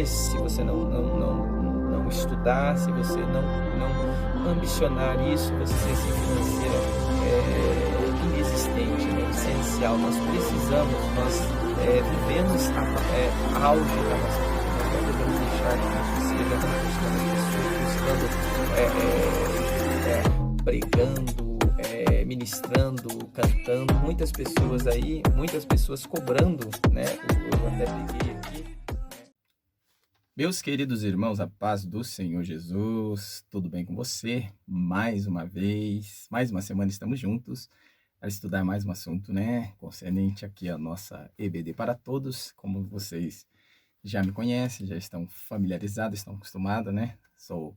ler, se você não estudar, se você não ambicionar isso, você ser assim, financeira inexistente, né? Essencial. Nós precisamos, nós vivemos a auge da nossa vida. Nós não devemos deixar que isso seja buscando pregando, ministrando, cantando, muitas pessoas aí, muitas pessoas cobrando, né? Eu até peguei aqui. Meus queridos irmãos, a paz do Senhor Jesus, tudo bem com você? Mais uma vez, mais uma semana estamos juntos para estudar mais um assunto, né? Concernente aqui a nossa EBD para Todos. Como vocês já me conhecem, já estão familiarizados, estão acostumados, né? Sou o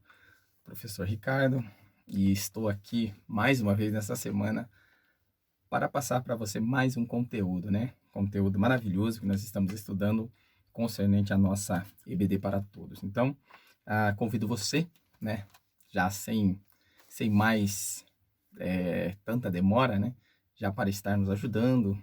professor Ricardo e estou aqui mais uma vez nessa semana para passar para você mais um conteúdo, né? Conteúdo maravilhoso que nós estamos estudando concernente à nossa EBD para Todos. Então, convido você, né? Já sem mais tanta demora, né? Já para estar nos ajudando,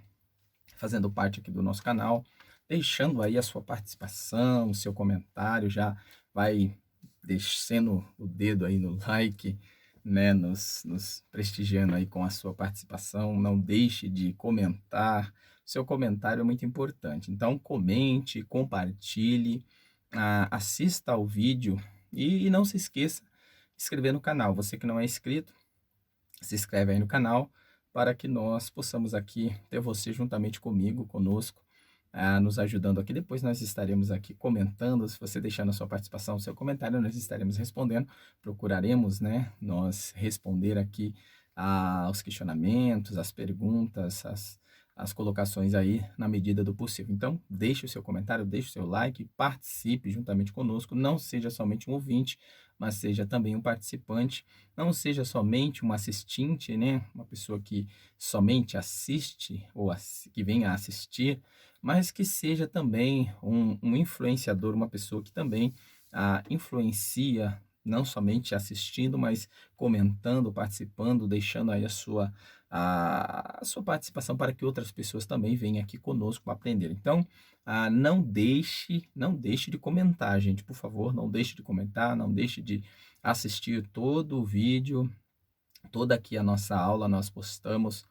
fazendo parte aqui do nosso canal, deixando aí a sua participação, o seu comentário, já vai descendo o dedo aí no like, né, nos prestigiando aí com a sua participação. Não deixe de comentar, seu comentário é muito importante. Então, comente, compartilhe, assista ao vídeo e não se esqueça de inscrever no canal. Você que não é inscrito, se inscreve aí no canal para que nós possamos aqui ter você juntamente comigo, conosco, nos ajudando aqui. Depois nós estaremos aqui comentando. Se você deixar na sua participação o seu comentário, nós estaremos respondendo. Procuraremos, né, nós responder aqui aos questionamentos, às perguntas, as colocações aí na medida do possível. Então, deixe o seu comentário, deixe o seu like, participe juntamente conosco. Não seja somente um ouvinte, mas seja também um participante. Não seja somente um assistente, né, uma pessoa que somente assiste ou que venha a assistir, mas que seja também um influenciador, uma pessoa que também influencia, não somente assistindo, mas comentando, participando, deixando aí a sua participação para que outras pessoas também venham aqui conosco para aprender. Então, não deixe de comentar, gente, por favor, não deixe de comentar, não deixe de assistir todo o vídeo, toda aqui a nossa aula. Nós postamos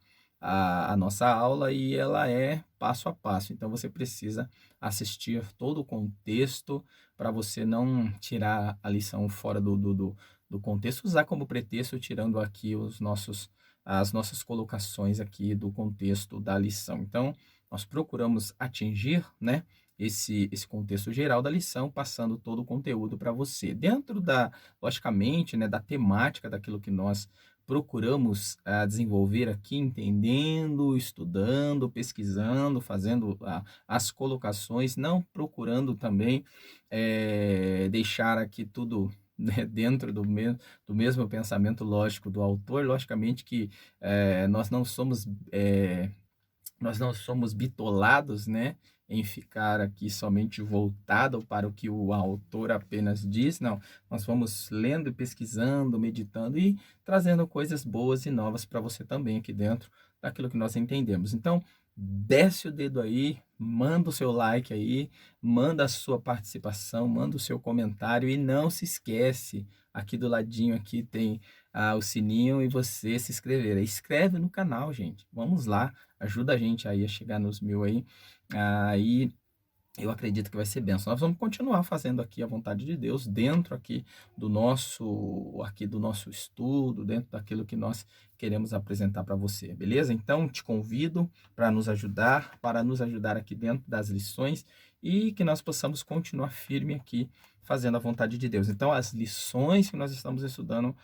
a nossa aula e ela é passo a passo, então você precisa assistir todo o contexto para você não tirar a lição fora do contexto, usar como pretexto, tirando aqui as nossas colocações aqui do contexto da lição. Então, nós procuramos atingir, né, esse contexto geral da lição, passando todo o conteúdo para você, dentro logicamente, né, da temática daquilo que nós procuramos desenvolver aqui, entendendo, estudando, pesquisando, fazendo as colocações, não procurando também deixar aqui tudo, né, dentro do mesmo pensamento lógico do autor. Logicamente que nós não somos bitolados, né, em ficar aqui somente voltado para o que o autor apenas diz. Não, nós vamos lendo, pesquisando, meditando e trazendo coisas boas e novas para você também aqui dentro daquilo que nós entendemos. Então, desce o dedo aí, manda o seu like aí, manda a sua participação, manda o seu comentário e não se esquece, aqui do ladinho aqui tem o sininho e você se inscrever. Escreve no canal, gente. Vamos lá, ajuda a gente aí a chegar nos 1000 aí. Aí eu acredito que vai ser bênção. Nós vamos continuar fazendo aqui a vontade de Deus dentro aqui do nosso estudo, dentro daquilo que nós queremos apresentar para você, beleza? Então, te convido para nos ajudar aqui dentro das lições e que nós possamos continuar firme aqui fazendo a vontade de Deus. Então, as lições que nós estamos estudando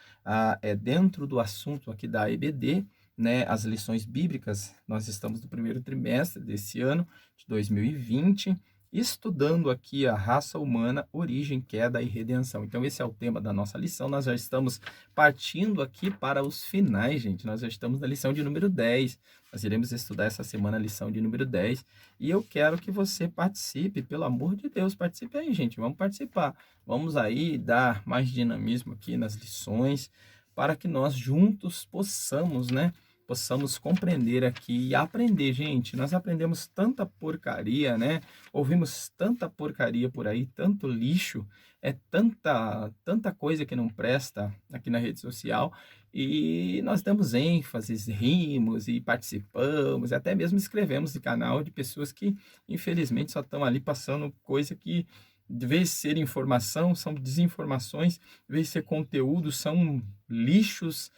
é dentro do assunto aqui da EBD, né? As lições bíblicas. Nós estamos no primeiro trimestre desse ano de 2020, estudando aqui a raça humana, origem, queda e redenção. Então, esse é o tema da nossa lição. Nós já estamos partindo aqui para os finais, gente. Nós já estamos na lição de número 10. Nós iremos estudar essa semana a lição de número 10. E eu quero que você participe, pelo amor de Deus, participe aí, gente. Vamos participar. Vamos aí dar mais dinamismo aqui nas lições, para que nós juntos possamos, né, possamos compreender aqui e aprender, gente. Nós aprendemos tanta porcaria, né? Ouvimos tanta porcaria por aí, tanto lixo, é tanta coisa que não presta aqui na rede social, e nós damos ênfases, rimos e participamos, até mesmo escrevemos no canal de pessoas que infelizmente só estão ali passando coisa que, de vez de ser informação, são desinformações, de vez de ser conteúdo, são lixos,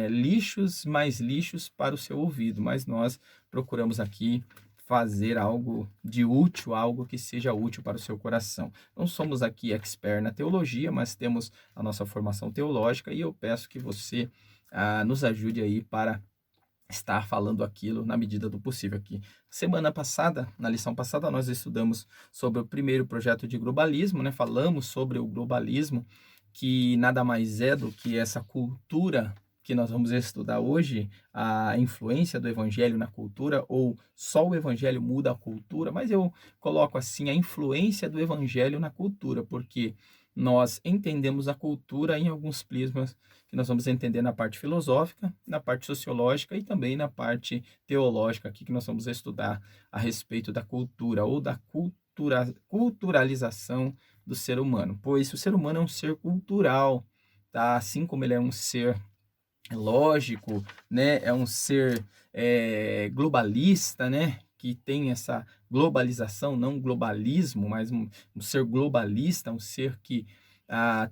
lixos mais lixos para o seu ouvido. Mas nós procuramos aqui fazer algo de útil, algo que seja útil para o seu coração. Não somos aqui expert na teologia, mas temos a nossa formação teológica, e eu peço que você nos ajude aí para estar falando aquilo na medida do possível aqui. Semana passada, na lição passada, nós estudamos sobre o primeiro projeto de globalismo, né? Falamos sobre o globalismo, que nada mais é do que essa cultura que nós vamos estudar hoje, a influência do evangelho na cultura, ou só o evangelho muda a cultura, mas eu coloco assim, a influência do evangelho na cultura, porque nós entendemos a cultura em alguns prismas que nós vamos entender na parte filosófica, na parte sociológica e também na parte teológica aqui, que nós vamos estudar a respeito da cultura ou da culturalização do ser humano, pois o ser humano é um ser cultural, tá? Assim como ele é um ser lógico, né? É um ser globalista, né? Que tem essa globalização, não globalismo, mas um ser globalista, um ser que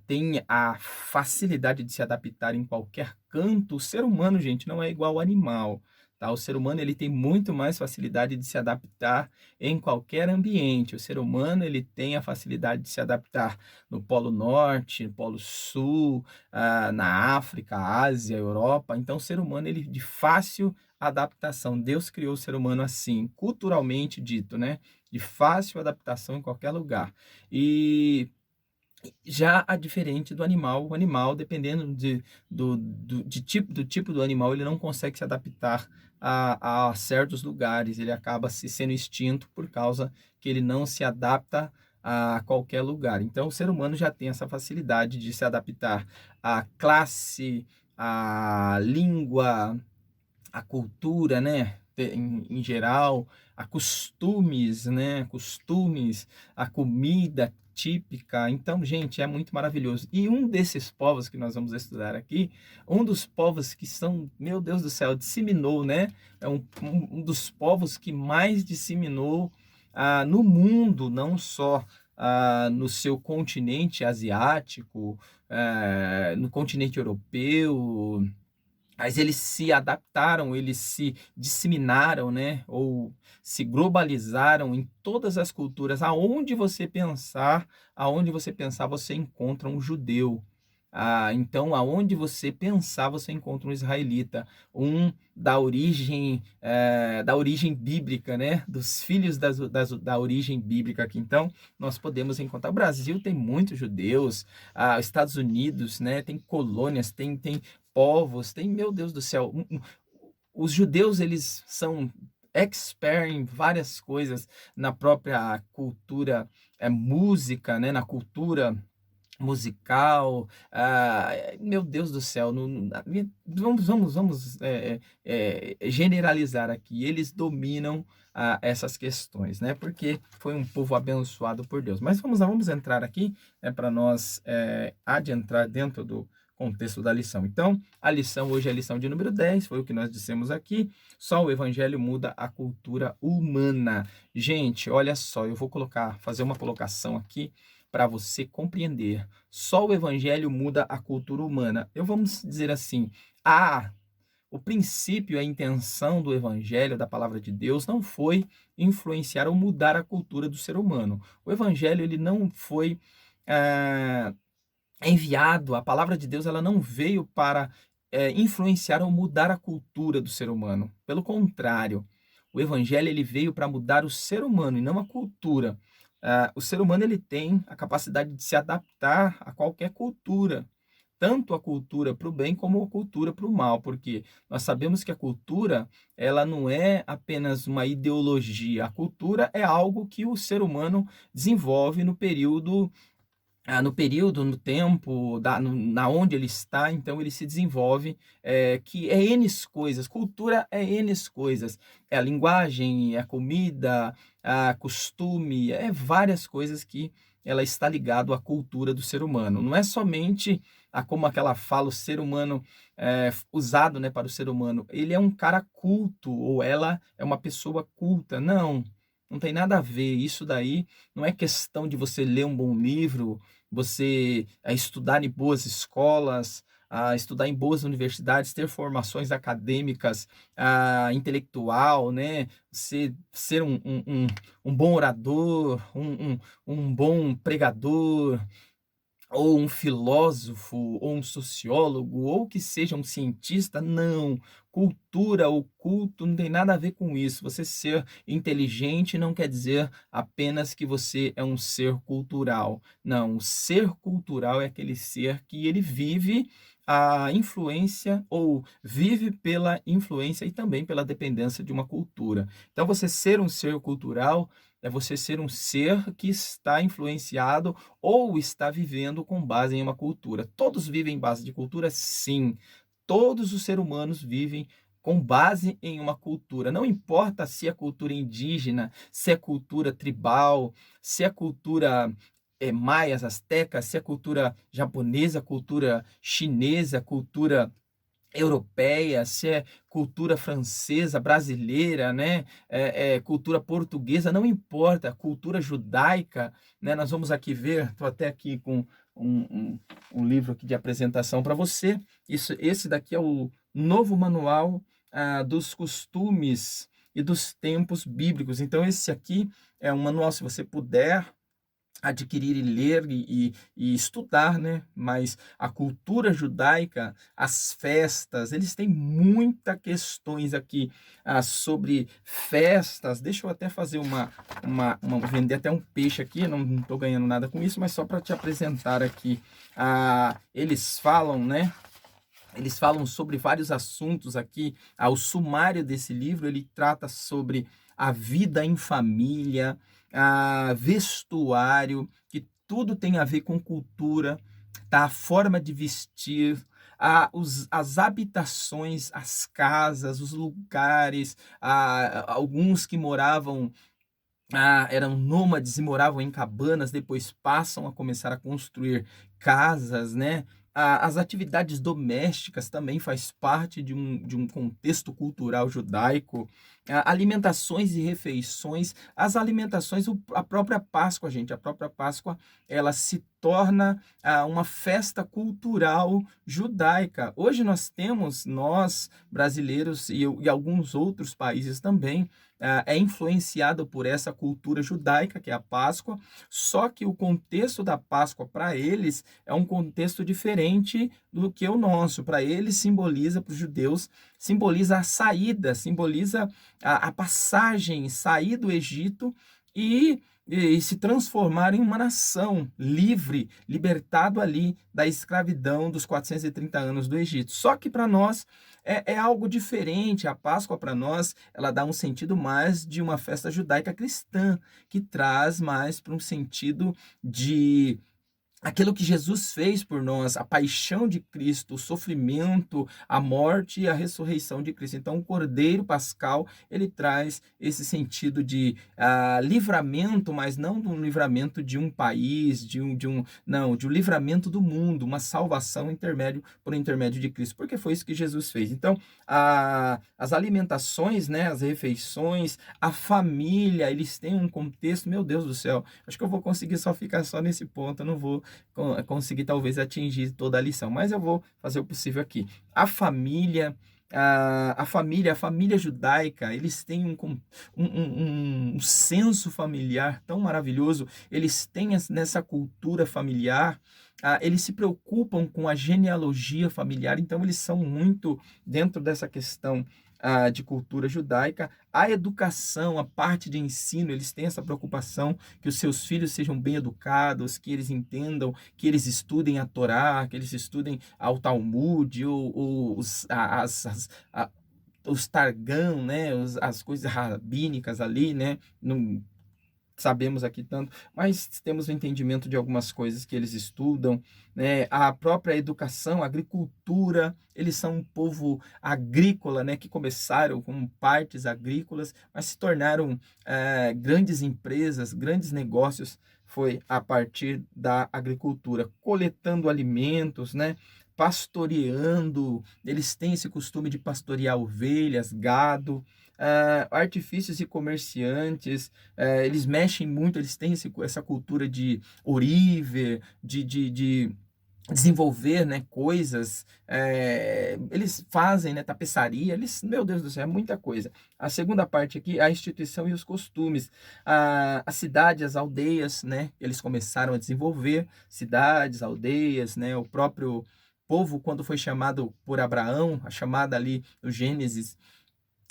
tem a facilidade de se adaptar em qualquer canto. O ser humano, gente, não é igual ao animal, tá? O ser humano, ele tem muito mais facilidade de se adaptar em qualquer ambiente. O ser humano, ele tem a facilidade de se adaptar no Polo Norte, no Polo Sul, na África, Ásia, Europa. Então, o ser humano, ele de fácil adaptação. Deus criou o ser humano assim, culturalmente dito, né? De fácil adaptação em qualquer lugar. E já a diferente do animal, o animal, dependendo do tipo do animal, ele não consegue se adaptar a certos lugares, ele acaba sendo extinto por causa que ele não se adapta a qualquer lugar. Então, o ser humano já tem essa facilidade de se adaptar à classe, à língua, à cultura, né? Em geral, a costumes, né? Costumes, a comida típica. Então, gente, é muito maravilhoso. E um desses povos que nós vamos estudar aqui, um dos povos que são, meu Deus do céu, disseminou, né? É um dos povos que mais disseminou no mundo, não só no seu continente asiático, no continente europeu, mas eles se adaptaram, eles se disseminaram, né? Ou se globalizaram em todas as culturas. Aonde você pensar, você encontra um judeu. Então, aonde você pensar, você encontra um israelita, um da origem bíblica, né? Dos filhos da origem bíblica aqui. Então, nós podemos encontrar. O Brasil tem muitos judeus, os Estados Unidos, né? Tem colônias, tem povos, meu Deus do céu, os judeus, eles são expert em várias coisas, na própria cultura, música, né, na cultura musical, meu Deus do céu, vamos generalizar aqui, eles dominam essas questões, né, porque foi um povo abençoado por Deus. Mas vamos entrar aqui, para nós adentrar dentro do contexto da lição. Então, a lição hoje é a lição de número 10, foi o que nós dissemos aqui. Só o evangelho muda a cultura humana. Gente, olha só, eu vou fazer uma colocação aqui para você compreender. Só o evangelho muda a cultura humana. Vamos dizer assim, o princípio, a intenção do evangelho, da palavra de Deus, não foi influenciar ou mudar a cultura do ser humano. O evangelho, ele não foi enviado, a palavra de Deus, ela não veio para influenciar ou mudar a cultura do ser humano. Pelo contrário, o evangelho, ele veio para mudar o ser humano e não a cultura. O ser humano, ele tem a capacidade de se adaptar a qualquer cultura, tanto a cultura para o bem como a cultura para o mal, porque nós sabemos que a cultura, ela não é apenas uma ideologia, a cultura é algo que o ser humano desenvolve no período no período, no tempo, na onde ele está, então ele se desenvolve, que é N coisas, cultura é N coisas, é a linguagem, é a comida, a costume, é várias coisas que ela está ligado à cultura do ser humano. Não é somente como aquela fala, o ser humano usado, né, para o ser humano. Ele é um cara culto, ou ela é uma pessoa culta. Não, não tem nada a ver. Isso daí não é questão de você ler um bom livro, você estudar em boas escolas, estudar em boas universidades, ter formações acadêmicas, intelectual, né? Você ser um bom orador, um bom pregador, ou um filósofo, ou um sociólogo, ou que seja um cientista, não. Cultura ou culto não tem nada a ver com isso. Você ser inteligente não quer dizer apenas que você é um ser cultural. Não, o ser cultural é aquele ser que ele vive a influência ou vive pela influência e também pela dependência de uma cultura. Então, você ser um ser cultural é você ser um ser que está influenciado ou está vivendo com base em uma cultura. Todos vivem em base de cultura? Sim. Todos os seres humanos vivem com base em uma cultura. Não importa se é cultura indígena, se é cultura tribal, se é cultura maias, astecas, se é cultura japonesa, cultura chinesa, cultura europeia, se é cultura francesa, brasileira, né? Cultura portuguesa, não importa, cultura judaica, né? Nós vamos aqui ver, estou até aqui com um livro aqui de apresentação para você. Esse daqui é o novo manual dos costumes e dos tempos bíblicos. Então, esse aqui é um manual, se você puder adquirir e ler e estudar, né? Mas a cultura judaica, as festas, eles têm muitas questões aqui sobre festas. Deixa eu até fazer vender até um peixe aqui, não estou ganhando nada com isso, mas só para te apresentar aqui. Eles falam, né? Eles falam sobre vários assuntos aqui. O sumário desse livro, ele trata sobre a vida em família, vestuário, que tudo tem a ver com cultura, tá? A forma de vestir, as habitações, as casas, os lugares, alguns que moravam eram nômades e moravam em cabanas, depois passam a começar a construir casas, né? As atividades domésticas também faz parte de um contexto cultural judaico. Alimentações e refeições. As alimentações, a própria Páscoa, gente, a própria Páscoa, ela se torna uma festa cultural judaica. Hoje nós brasileiros e alguns outros países também, é influenciado por essa cultura judaica, que é a Páscoa, só que o contexto da Páscoa para eles é um contexto diferente do que o nosso. Para eles simboliza, para os judeus, simboliza a saída, simboliza a passagem, sair do Egito e se transformar em uma nação livre, libertado ali da escravidão dos 430 anos do Egito. Só que para nós é algo diferente. A Páscoa para nós, ela dá um sentido mais de uma festa judaica cristã, que traz mais para um sentido de aquilo que Jesus fez por nós, a paixão de Cristo, o sofrimento, a morte e a ressurreição de Cristo. Então, o Cordeiro Pascal, ele traz esse sentido de livramento, mas não de um livramento de um país, de um livramento do mundo, uma salvação por intermédio de Cristo, porque foi isso que Jesus fez. Então, as alimentações, né, as refeições, a família, eles têm um contexto, meu Deus do céu, acho que eu vou conseguir ficar só nesse ponto, eu não vou conseguir talvez atingir toda a lição, mas eu vou fazer o possível aqui. A família, a família judaica, eles têm um senso familiar tão maravilhoso, eles têm nessa cultura familiar, eles se preocupam com a genealogia familiar, então eles são muito dentro dessa questão de cultura judaica. A educação, a parte de ensino, eles têm essa preocupação que os seus filhos sejam bem educados, que eles entendam, que eles estudem a Torá, que eles estudem o Talmud, os Targão, né, as coisas rabínicas ali, né, sabemos aqui tanto, mas temos o entendimento de algumas coisas que eles estudam, né? A própria educação, a agricultura, eles são um povo agrícola, né? Que começaram como partes agrícolas, mas se tornaram grandes empresas, grandes negócios, foi a partir da agricultura, coletando alimentos, né? Pastoreando, eles têm esse costume de pastorear ovelhas, gado, artifícios e comerciantes, eles mexem muito, eles têm essa cultura de orive, de desenvolver, né, coisas, eles fazem, né, tapeçaria, meu Deus do céu, é muita coisa. A segunda parte aqui, a instituição e os costumes, a cidade, as aldeias, né, eles começaram a desenvolver cidades, aldeias, né, o próprio povo, quando foi chamado por Abraão, a chamada ali no Gênesis,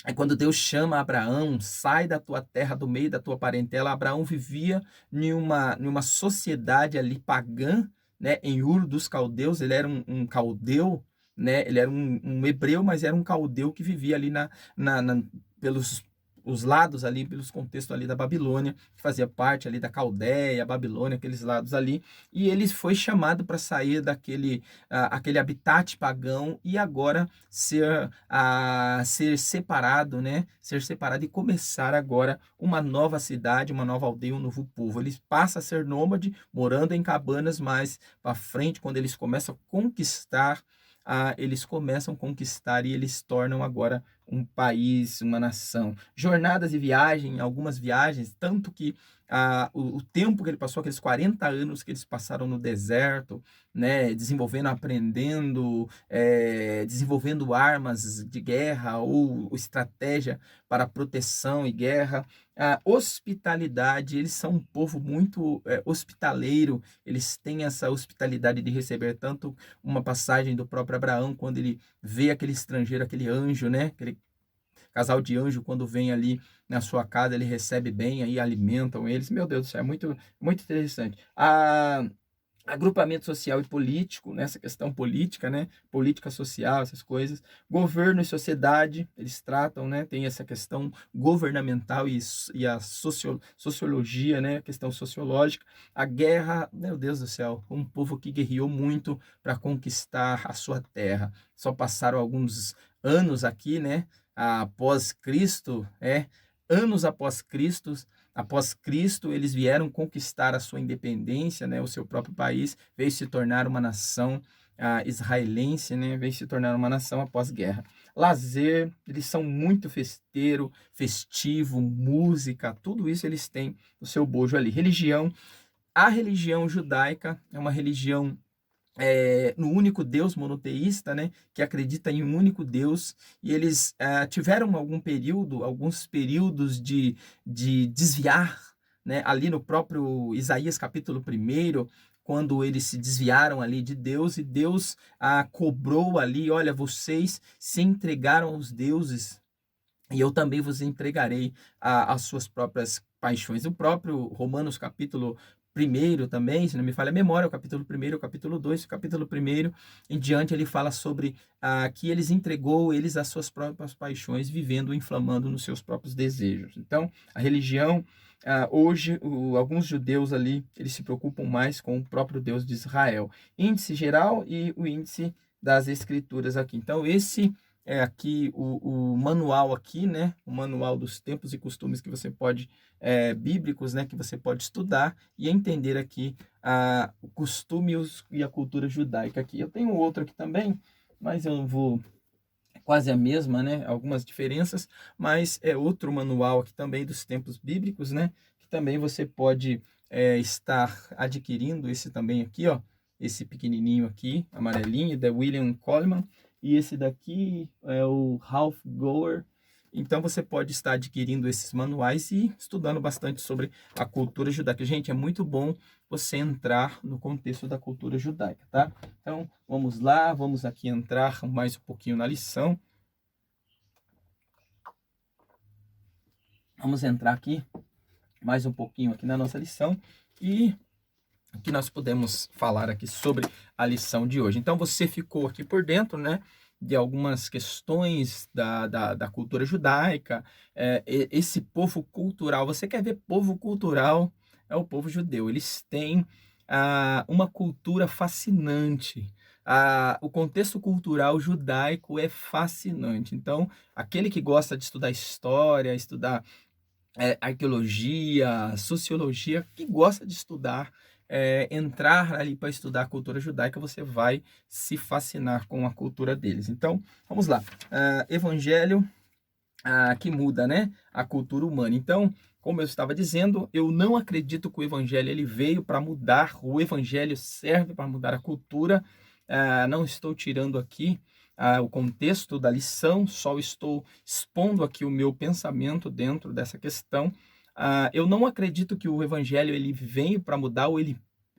é quando Deus chama Abraão, sai da tua terra, do meio da tua parentela. Abraão vivia em uma sociedade ali pagã, né, em Ur dos Caldeus. Ele era um caldeu, né, ele era um hebreu, mas era um caldeu que vivia ali pelos os lados ali, pelos contextos ali da Babilônia, que fazia parte ali da Caldeia, Babilônia, aqueles lados ali, e ele foi chamado para sair aquele habitat pagão e agora ser separado, né? Ser separado e começar agora uma nova cidade, uma nova aldeia, um novo povo. Eles passam a ser nômade, morando em cabanas, mas para frente, quando eles começam a conquistar, eles começam a conquistar e eles tornam agora um país, uma nação. Jornadas e viagem, algumas viagens, tanto que o tempo que ele passou, aqueles 40 anos que eles passaram no deserto, né, desenvolvendo, aprendendo, desenvolvendo armas de guerra ou estratégia para proteção e guerra. A hospitalidade, eles são um povo muito hospitaleiro, eles têm essa hospitalidade de receber tanto uma passagem do próprio Abraão, quando ele vê aquele estrangeiro, aquele anjo, né, aquele casal de anjo, quando vem ali na sua casa, ele recebe bem, aí alimentam eles. Meu Deus do céu, é muito, muito interessante. Agrupamento social e político, nessa questão política, né? Política social, essas coisas. Governo e sociedade, eles tratam, né? Tem essa questão governamental e a sociologia, né? A questão sociológica. A guerra, meu Deus do céu, um povo que guerreou muito para conquistar a sua terra. Só passaram alguns anos aqui, né? Após Cristo, anos após Cristo, eles vieram conquistar a sua independência, né, o seu próprio país, veio se tornar uma nação israelense, né, veio se tornar uma nação após guerra. Lazer, eles são muito festivo, música, tudo isso eles têm no seu bojo ali. Religião, a religião judaica é uma religião no único Deus monoteísta, né, que acredita em um único Deus, e eles tiveram alguns períodos de desviar, né, ali no próprio Isaías capítulo 1, quando eles se desviaram ali de Deus, e Deus cobrou ali, olha, vocês se entregaram aos deuses, e eu também vos entregarei as suas próprias paixões. O próprio Romanos capítulo 1 também, se não me falha a memória, o capítulo 1, o capítulo 2, o capítulo 1 em diante, ele fala sobre que eles entregou eles às suas próprias paixões, vivendo, inflamando nos seus próprios desejos. Então, a religião, hoje, alguns judeus ali, eles se preocupam mais com o próprio Deus de Israel. Índice geral e o índice das escrituras aqui. Então, esse é aqui o manual aqui, né? O manual dos tempos e costumes que você pode, bíblicos, né? Que você pode estudar e entender aqui o costume e a cultura judaica aqui. Eu tenho outro aqui também, mas eu não vou... quase a mesma, né? Algumas diferenças, mas é outro manual aqui também dos tempos bíblicos, né? Que também você pode estar adquirindo esse também aqui, ó. Esse pequenininho aqui, amarelinho, da William Coleman. E esse daqui é o Ralph Goer. Então você pode estar adquirindo esses manuais e estudando bastante sobre a cultura judaica. Gente, é muito bom você entrar no contexto da cultura judaica, tá? Então, vamos lá, vamos aqui entrar mais um pouquinho na lição. Vamos entrar aqui mais um pouquinho aqui na nossa lição e o que nós podemos falar aqui sobre a lição de hoje. Então, você ficou aqui por dentro, né, de algumas questões da cultura judaica. Esse povo cultural, você quer ver povo cultural? É o povo judeu. Eles têm uma cultura fascinante. O contexto cultural judaico é fascinante. Então, aquele que gosta de estudar história, estudar arqueologia, sociologia, que gosta de estudar, entrar ali para estudar a cultura judaica, você vai se fascinar com a cultura deles. Então, vamos lá. Evangelho que muda, né, a cultura humana. Então, como eu estava dizendo, eu não acredito que o evangelho ele veio para mudar, o evangelho serve para mudar a cultura. Não estou tirando aqui o contexto da lição, só estou expondo aqui o meu pensamento dentro dessa questão. Eu não acredito que o evangelho ele veio para mudar ou ele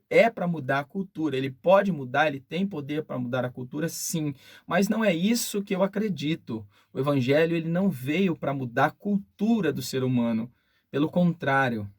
é para mudar a cultura. Ele pode mudar, ele tem poder para mudar a cultura, sim, mas não é isso que eu acredito. O evangelho ele não veio para mudar a cultura do ser humano. Pelo contrário,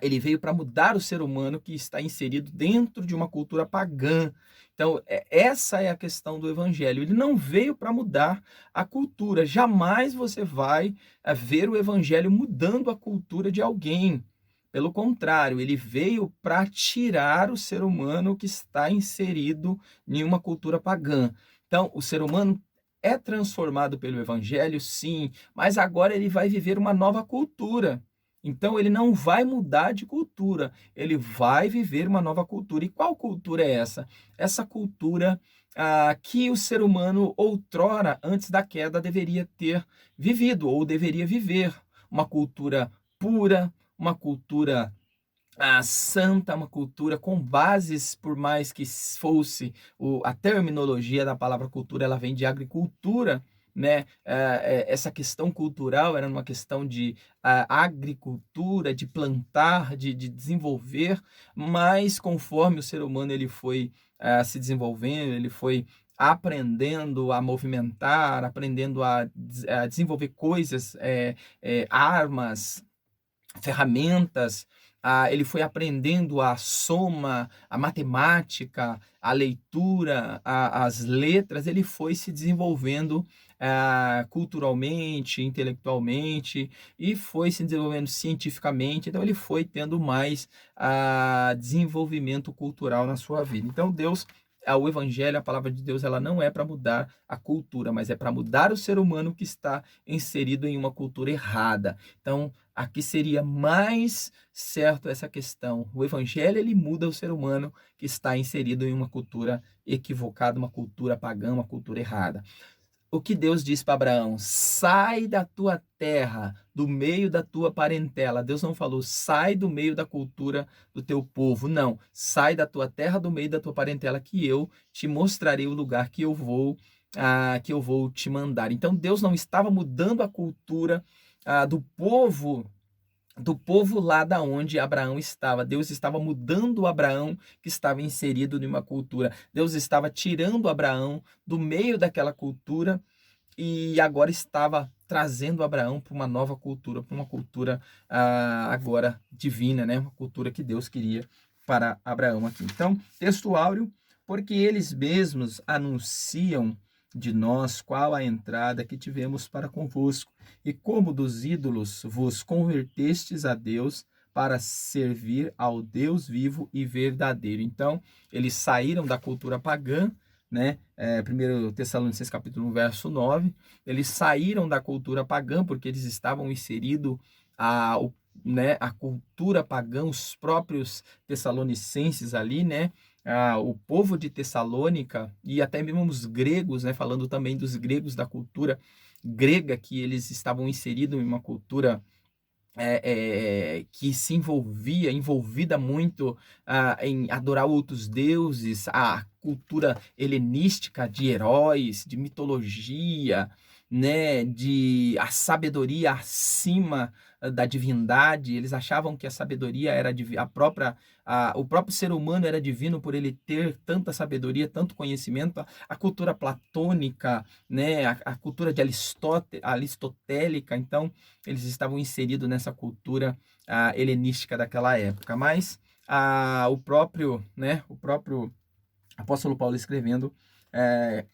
ele veio para mudar o ser humano que está inserido dentro de uma cultura pagã. Então, essa é a questão do evangelho. Ele não veio para mudar a cultura. Jamais você vai ver o evangelho mudando a cultura de alguém. Pelo contrário, ele veio para tirar o ser humano que está inserido em uma cultura pagã. Então, o ser humano é transformado pelo evangelho, sim, mas agora ele vai viver uma nova cultura. Então, ele não vai mudar de cultura, ele vai viver uma nova cultura. E qual cultura é essa? Essa cultura que o ser humano, outrora, antes da queda, deveria ter vivido ou deveria viver. Uma cultura pura, uma cultura santa, uma cultura com bases, por mais que fosse a terminologia da palavra cultura, ela vem de agricultura, né? Essa questão cultural era uma questão de agricultura, de plantar, de desenvolver, mas conforme o ser humano ele foi se desenvolvendo, ele foi aprendendo a movimentar, aprendendo a desenvolver coisas, armas, ferramentas, ele foi aprendendo a soma, a matemática, a leitura, as letras, ele foi se desenvolvendo culturalmente, intelectualmente, e foi se desenvolvendo cientificamente. Então ele foi tendo mais desenvolvimento cultural na sua vida. Então Deus, o evangelho, a palavra de Deus, ela não é para mudar a cultura, mas é para mudar o ser humano que está inserido em uma cultura errada. Então, aqui seria mais certo essa questão. O evangelho, ele muda o ser humano que está inserido em uma cultura equivocada, uma cultura pagã, uma cultura errada. O que Deus diz para Abraão? Sai da tua terra, do meio da tua parentela. Deus não falou, sai do meio da cultura do teu povo. Não, sai da tua terra, do meio da tua parentela, que eu te mostrarei o lugar que eu vou te mandar. Então Deus não estava mudando a cultura do povo lá da onde Abraão estava. Deus estava mudando o Abraão que estava inserido em uma cultura. Deus estava tirando Abraão do meio daquela cultura e agora estava trazendo Abraão para uma nova cultura, para uma cultura agora divina, né? Uma cultura que Deus queria para Abraão aqui. Então, texto áureo, porque eles mesmos anunciam de nós qual a entrada que tivemos para convosco, e como dos ídolos vos convertestes a Deus para servir ao Deus vivo e verdadeiro. Então, eles saíram da cultura pagã, né? 1 Tessalonicenses capítulo 1, verso 9, eles saíram da cultura pagã porque eles estavam inseridos a cultura pagã, os próprios tessalonicenses ali, né? O povo de Tessalônica e até mesmo os gregos, né? Falando também dos gregos, da cultura grega, que eles estavam inseridos em uma cultura que se envolvida muito em adorar outros deuses, a cultura helenística de heróis, de mitologia, né, de a sabedoria acima da divindade. Eles achavam que a sabedoria era o próprio ser humano era divino por ele ter tanta sabedoria, tanto conhecimento. A cultura platônica, né, a cultura de aristotélica. Então eles estavam inseridos nessa cultura helenística daquela época. Mas o próprio apóstolo Paulo escrevendo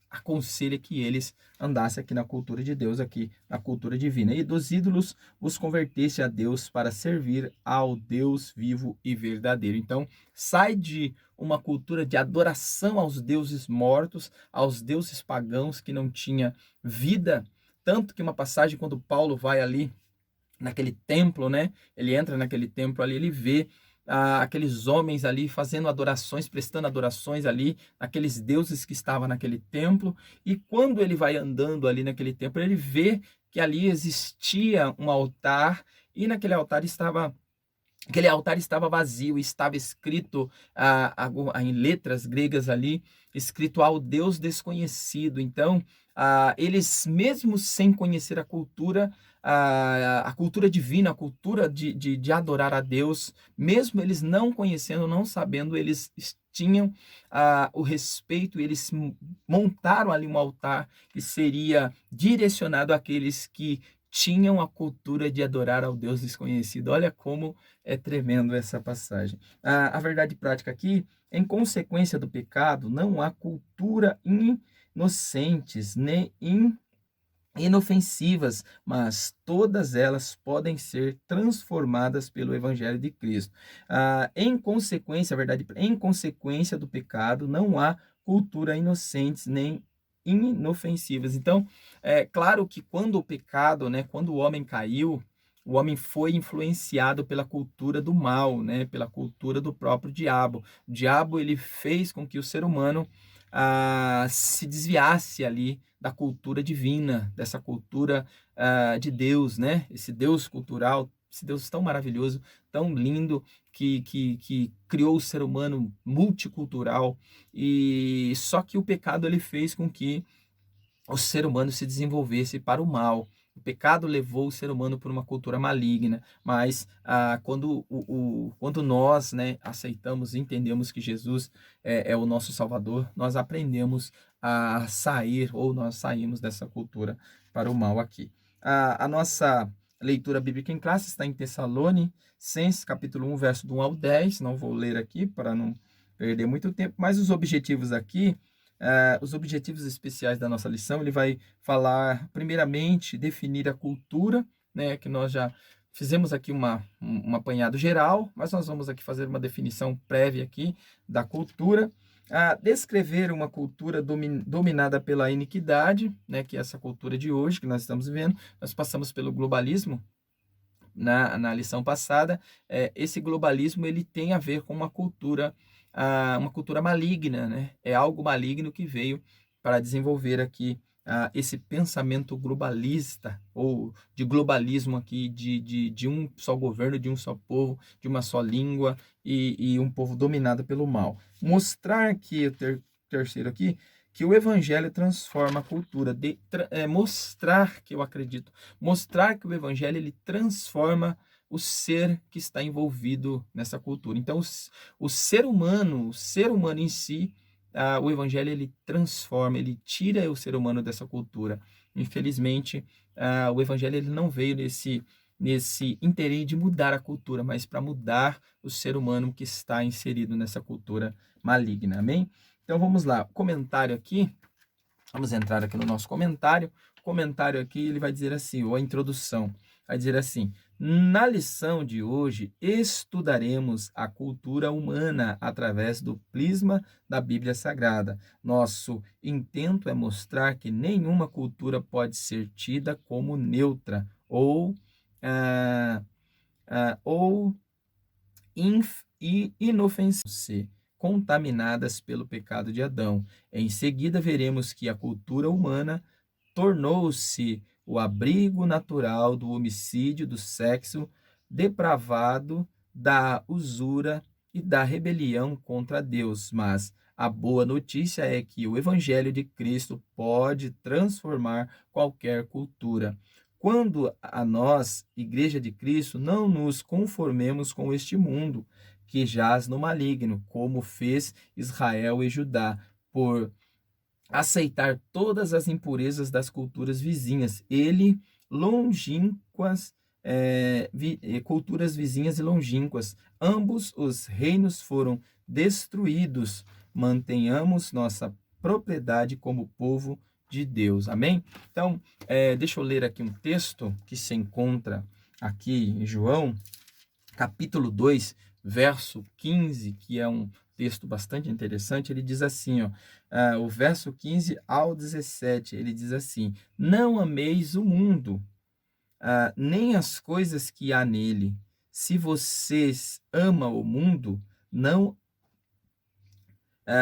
aconselha que eles andassem aqui na cultura de Deus, aqui na cultura divina. E dos ídolos vos converteste a Deus para servir ao Deus vivo e verdadeiro. Então, sai de uma cultura de adoração aos deuses mortos, aos deuses pagãos que não tinha vida. Tanto que uma passagem, quando Paulo vai ali naquele templo, né? Ele entra naquele templo ali, ele vê aqueles homens ali fazendo adorações, prestando adorações ali, aqueles deuses que estavam naquele templo. E quando ele vai andando ali naquele templo, ele vê que ali existia um altar e naquele altar estava aquele altar estava vazio, estava escrito em letras gregas ali, escrito ao Deus desconhecido. Então, eles, mesmo sem conhecer a cultura divina, a cultura de adorar a Deus, mesmo eles não conhecendo, não sabendo, eles tinham o respeito, eles montaram ali um altar que seria direcionado àqueles que tinham a cultura de adorar ao Deus desconhecido. Olha como é tremendo essa passagem. A verdade prática aqui, em consequência do pecado, não há cultura inocentes, nem inofensivas, mas todas elas podem ser transformadas pelo Evangelho de Cristo. Em consequência, a verdade, em consequência do pecado, não há cultura inocentes, nem inofensivas. Então, é claro que quando o pecado, né, quando o homem caiu, o homem foi influenciado pela cultura do mal, né, pela cultura do próprio diabo. O diabo, ele fez com que o ser humano se desviasse ali da cultura divina, dessa cultura de Deus, né? Esse Deus cultural, esse Deus tão maravilhoso, tão lindo, que criou o ser humano multicultural. E só que o pecado ele fez com que o ser humano se desenvolvesse para o mal. O pecado levou o ser humano para uma cultura maligna, mas quando nós, né, aceitamos e entendemos que Jesus é o nosso Salvador, nós aprendemos a sair, ou nós saímos dessa cultura para o mal aqui. A nossa leitura bíblica em classe está em Tessalonicenses, capítulo 1, verso do 1 ao 10. Não vou ler aqui para não perder muito tempo, mas os objetivos aqui, os objetivos especiais da nossa lição, ele vai falar, primeiramente, definir a cultura, né, que nós já fizemos aqui um apanhado geral, mas nós vamos aqui fazer uma definição prévia aqui da cultura. Descrever uma cultura dominada pela iniquidade, né, que é essa cultura de hoje que nós estamos vivendo. Nós passamos pelo globalismo na lição passada. Esse globalismo ele tem a ver com uma cultura maligna, né? É algo maligno que veio para desenvolver aqui esse pensamento globalista, ou de globalismo aqui, de um só governo, de um só povo, de uma só língua, e um povo dominado pelo mal. Mostrar que, terceiro aqui, que o evangelho transforma a cultura, mostrar que eu acredito, mostrar que o evangelho ele transforma o ser que está envolvido nessa cultura. Então, o ser humano em si, o evangelho ele transforma, ele tira o ser humano dessa cultura. Infelizmente, o evangelho ele não veio nesse interesse de mudar a cultura, mas para mudar o ser humano que está inserido nessa cultura maligna. Amém? Então vamos lá, comentário aqui, vamos entrar aqui no nosso comentário. O comentário aqui ele vai dizer assim, ou a introdução, vai dizer assim: na lição de hoje estudaremos a cultura humana através do prisma da Bíblia Sagrada. Nosso intento é mostrar que nenhuma cultura pode ser tida como neutra ou inofensiva, contaminadas pelo pecado de Adão. Em seguida, veremos que a cultura humana tornou-se o abrigo natural do homicídio, do sexo depravado, da usura e da rebelião contra Deus. Mas a boa notícia é que o Evangelho de Cristo pode transformar qualquer cultura. Quando a nós, Igreja de Cristo, não nos conformemos com este mundo que jaz no maligno, como fez Israel e Judá, por aceitar todas as impurezas das culturas vizinhas, culturas vizinhas e longínquas. Ambos os reinos foram destruídos. Mantenhamos nossa propriedade como povo de Deus. Amém? Então, deixa eu ler aqui um texto que se encontra aqui em João, capítulo 2, verso 15, que é um texto bastante interessante. Ele diz assim, ó, o verso 15 ao 17, ele diz assim: não ameis o mundo, nem as coisas que há nele. Se vocês amam o mundo,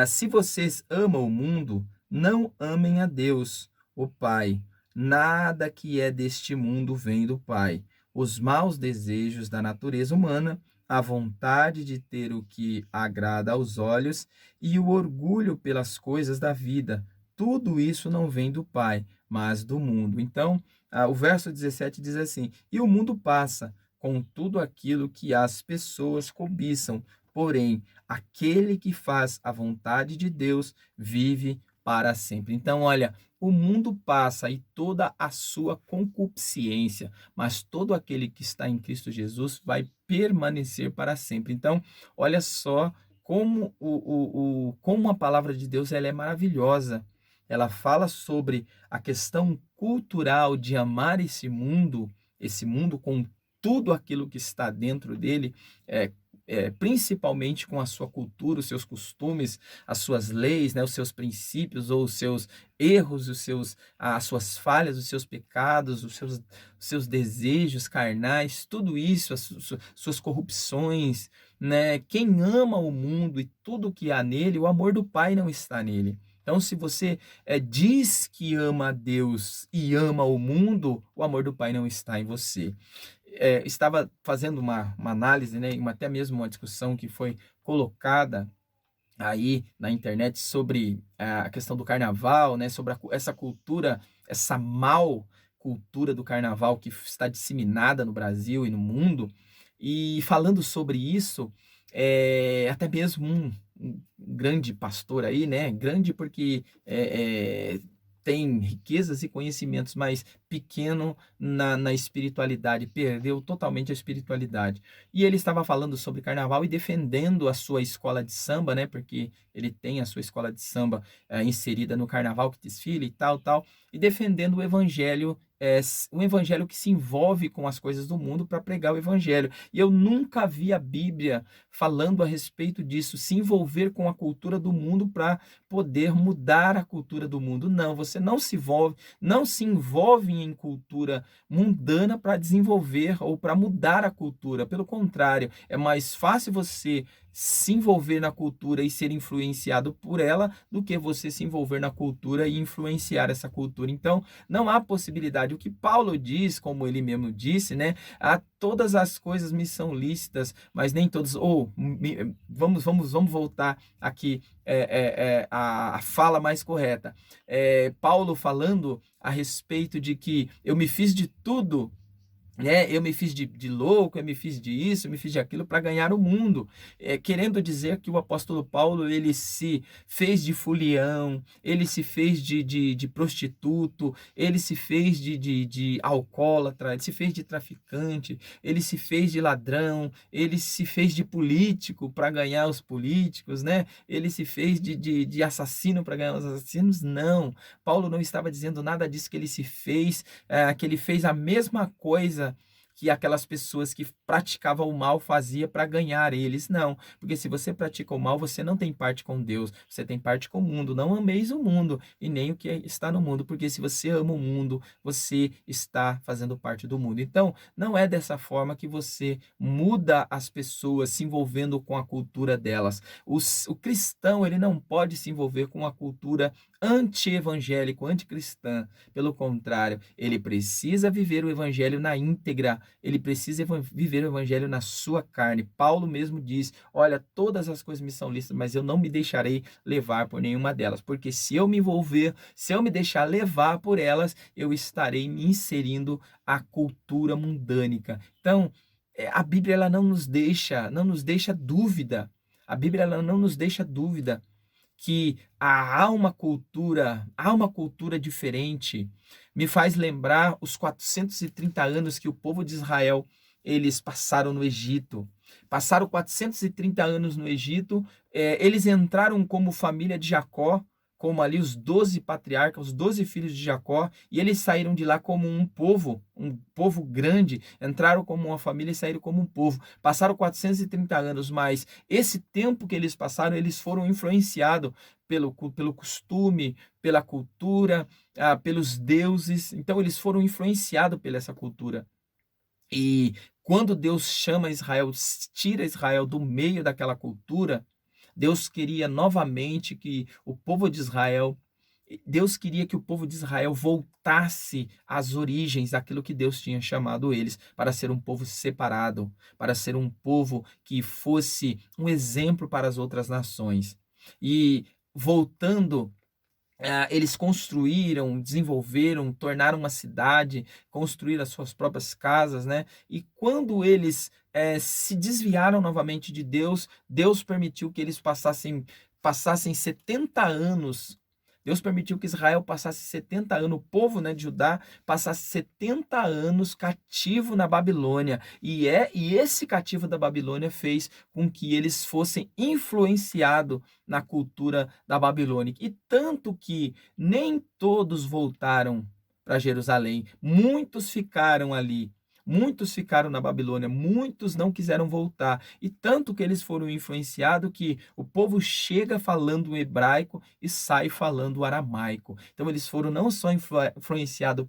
se vocês amam o mundo, não amem a Deus, o Pai. Nada que é deste mundo vem do Pai. Os maus desejos da natureza humana, a vontade de ter o que agrada aos olhos e o orgulho pelas coisas da vida, tudo isso não vem do Pai, mas do mundo. Então, o verso 17 diz assim: e o mundo passa com tudo aquilo que as pessoas cobiçam, porém, aquele que faz a vontade de Deus vive para sempre. Então, olha, o mundo passa e toda a sua concupiscência, mas todo aquele que está em Cristo Jesus vai permanecer para sempre. Então, olha só como como a palavra de Deus ela é maravilhosa. Ela fala sobre a questão cultural de amar esse mundo com tudo aquilo que está dentro dele, principalmente com a sua cultura, os seus costumes, as suas leis, né, os seus princípios ou os seus erros, as suas falhas, os seus pecados, os seus desejos carnais, tudo isso, suas corrupções, né? Quem ama o mundo e tudo que há nele, o amor do Pai não está nele. Então, se você diz que ama a Deus e ama o mundo, o amor do Pai não está em você. Estava fazendo uma análise, né, até mesmo uma discussão que foi colocada aí na internet sobre a questão do carnaval, né, sobre essa cultura, essa mal cultura do carnaval que está disseminada no Brasil e no mundo. E falando sobre isso, até mesmo um grande pastor aí, né, grande porque tem riquezas e conhecimentos, mas pequeno na espiritualidade, perdeu totalmente a espiritualidade. E ele estava falando sobre carnaval e defendendo a sua escola de samba, né? Porque ele tem a sua escola de samba inserida no carnaval que desfila e tal, e defendendo o evangelho, um evangelho que se envolve com as coisas do mundo para pregar o evangelho. E eu nunca vi a Bíblia falando a respeito disso, se envolver com a cultura do mundo para poder mudar a cultura do mundo. Não, você não se envolve em cultura mundana para desenvolver ou para mudar a cultura. Pelo contrário, é mais fácil você se envolver na cultura e ser influenciado por ela do que você se envolver na cultura e influenciar essa cultura. Então, não há possibilidade. O que Paulo diz, como ele mesmo disse, né? Todas as coisas me são lícitas, mas nem todas. Vamos voltar aqui a fala mais correta. Paulo falando a respeito de que eu me fiz de tudo, né? Eu me fiz de louco, eu me fiz de isso, eu me fiz de aquilo para ganhar o mundo. Querendo dizer que o apóstolo Paulo, ele se fez de fulião, ele se fez de prostituto, ele se fez de alcoólatra, ele se fez de traficante, ele se fez de ladrão, ele se fez de político para ganhar os políticos, né? Ele se fez de assassino para ganhar os assassinos. Não, Paulo não estava dizendo nada disso, que ele se fez, que ele fez a mesma coisa que aquelas pessoas que praticavam o mal faziam para ganhar eles. Não, porque se você pratica o mal, você não tem parte com Deus, você tem parte com o mundo. Não ameis o mundo e nem o que está no mundo, porque se você ama o mundo, você está fazendo parte do mundo. Então, não é dessa forma que você muda as pessoas se envolvendo com a cultura delas. O cristão, ele não pode se envolver com a cultura anti-evangélico, anticristã. Pelo contrário, ele precisa viver o evangelho na íntegra, ele precisa viver o evangelho na sua carne. Paulo mesmo diz: olha, todas as coisas me são lícitas, mas eu não me deixarei levar por nenhuma delas, porque se eu me envolver, se eu me deixar levar por elas, eu estarei me inserindo à cultura mundânica. Então, a Bíblia ela não nos deixa dúvida. A Bíblia ela não nos deixa dúvida que há uma cultura diferente. Me faz lembrar os 430 anos que o povo de Israel eles passaram no Egito. Passaram 430 anos no Egito, eles entraram como família de Jacó, como ali os 12 patriarcas, os 12 filhos de Jacó, e eles saíram de lá como um povo grande, entraram como uma família e saíram como um povo. Passaram 430 anos, mas esse tempo que eles passaram, eles foram influenciados pelo costume, pela cultura, pelos deuses. Então, eles foram influenciados pela essa cultura. E quando Deus chama Israel, tira Israel do meio daquela cultura, Deus queria novamente que o povo de Israel, Deus queria que o povo de Israel voltasse às origens daquilo que Deus tinha chamado eles, para ser um povo separado, para ser um povo que fosse um exemplo para as outras nações. E voltando, eles construíram, desenvolveram, tornaram uma cidade, construíram as suas próprias casas, né? E quando eles se desviaram novamente de Deus, Deus permitiu que eles passassem 70 anos. Deus permitiu que Israel passasse 70 anos, o povo, né, de Judá passasse 70 anos cativo na Babilônia. E esse cativo da Babilônia fez com que eles fossem influenciados na cultura da Babilônia. E tanto que nem todos voltaram para Jerusalém, muitos ficaram ali. Muitos ficaram na Babilônia, muitos não quiseram voltar. E tanto que eles foram influenciados que o povo chega falando hebraico e sai falando aramaico. Então eles foram não só influenciados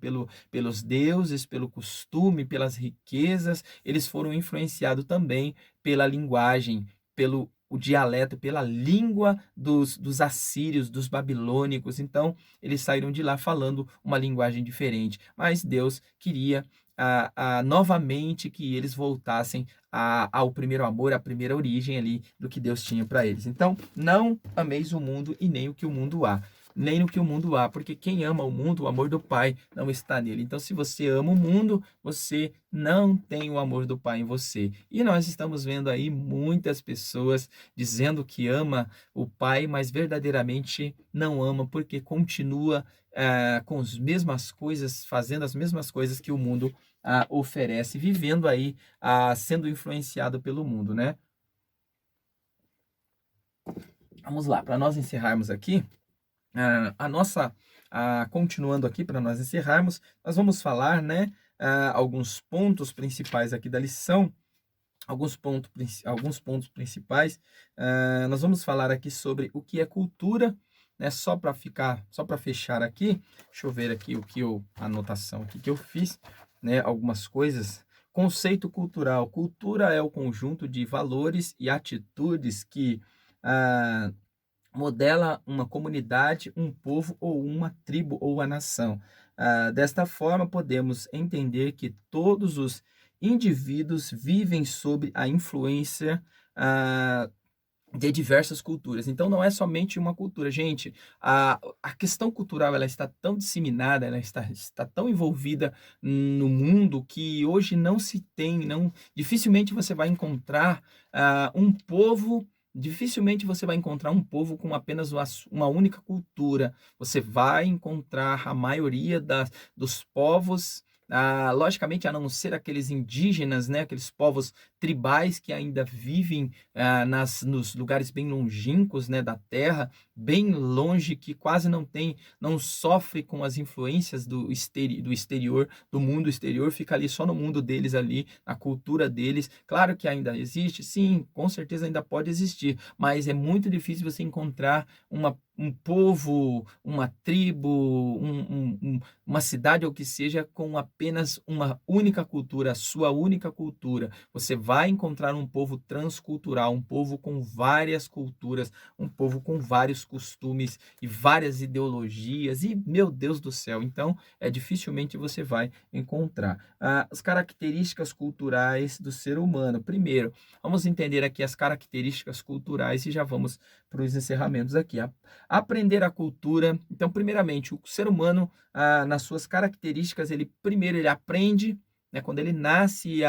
pelos deuses, pelo costume, pelas riquezas, eles foram influenciados também pela linguagem, pelo o dialeto, pela língua dos assírios, dos babilônicos. Então, eles saíram de lá falando uma linguagem diferente. Mas Deus queria novamente que eles voltassem ao primeiro amor, à primeira origem ali do que Deus tinha para eles. Então, não ameis o mundo e nem o que o mundo há. Nem no que o mundo há, porque quem ama o mundo, o amor do Pai não está nele. Então, se você ama o mundo, você não tem o amor do Pai em você. E nós estamos vendo aí muitas pessoas dizendo que ama o Pai, mas verdadeiramente não ama, porque continua com as mesmas coisas, fazendo as mesmas coisas que o mundo oferece, vivendo aí, sendo influenciado pelo mundo, né? Vamos lá, para nós encerrarmos aqui, continuando aqui, para nós encerrarmos, nós vamos falar, né, alguns pontos principais aqui da lição, alguns pontos principais. Nós vamos falar aqui sobre o que é cultura, né? Só para fechar aqui, deixa eu ver aqui a anotação aqui que eu fiz, né? Algumas coisas. Conceito cultural. Cultura é o conjunto de valores e atitudes que modela uma comunidade, um povo ou uma tribo ou a nação. Desta forma, podemos entender que todos os indivíduos vivem sob a influência de diversas culturas. Então, não é somente uma cultura. Gente, a questão cultural ela está tão disseminada, ela está tão envolvida no mundo que hoje não se tem, dificilmente você vai encontrar um povo. Dificilmente você vai encontrar um povo com apenas uma única cultura. Você vai encontrar a maioria dos povos, logicamente, a não ser aqueles indígenas, né, aqueles povos tribais que ainda vivem nos lugares bem longínquos, né, da terra, bem longe, que quase não sofre com as influências do exterior, do mundo exterior, fica ali só no mundo deles ali, na cultura deles. Claro que ainda existe, sim, com certeza ainda pode existir, mas é muito difícil você encontrar um povo, uma tribo, uma cidade ou que seja com apenas uma única cultura, a sua única cultura. Você vai encontrar um povo transcultural, um povo com várias culturas, um povo com vários costumes e várias ideologias e, meu Deus do céu, então dificilmente você vai encontrar. As características culturais do ser humano. Primeiro, vamos entender aqui as características culturais e já vamos para os encerramentos aqui. Aprender a cultura. Então, primeiramente, o ser humano, nas suas características, ele aprende, né? Quando ele nasce,